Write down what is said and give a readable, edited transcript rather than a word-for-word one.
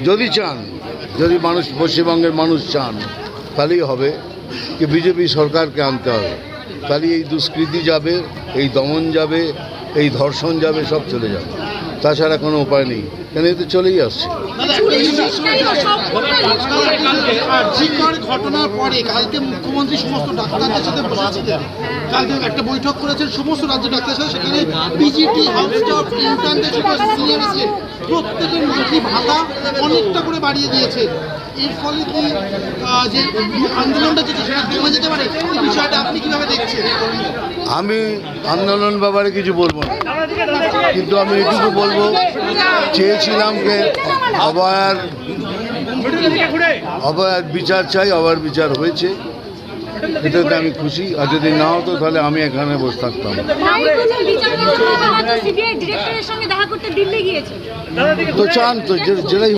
যদি চান, যদি মানুষ, পশ্চিমবঙ্গের মানুষ চান, তাহলেই হবে কি বিজেপি সরকারকে আনতে হবে। তাহলে এই দুষ্কৃতি যাবে, এই দমন যাবে, এই ধর্ষণ যাবে, সব চলে যাবে। তাছাড়া কোনো উপায় নেই, কেন এতে চলেই আসছে। ঘটনার পরে কালকে মুখ্যমন্ত্রী সমস্ত ডাক্তারদের সাথে বসেছিলেন, কালকে একটা বৈঠক করেছেন সমস্ত রাজ্য ডাক্তারের সাথে। সেখানে পিজিটি, হাউস স্টাফ, ইন্টার্নদের সাথে সিনিয়র এসেছেন, প্রত্যেকের মাসিক ভাতা অনেকটা করে বাড়িয়ে দিয়েছে। এর ফলে কি যে আন্দোলনটা যেটা সেটা কমে যেতে পারে, এই বিষয়টা আপনি কিভাবে দেখছেন? আমি আন্দোলন ব্যাপারে কিছু বলবো না, কিন্তু আমি এটুকু বলবো, চেয়েছিলাম যে অভয়ার বিচার চাই, অভয়ার বিচার হয়েছে, এটাতে আমি খুশি। আর যদি না হতো তাহলে আমি এখানে বসে থাকতাম। তো চান তো, যেটাই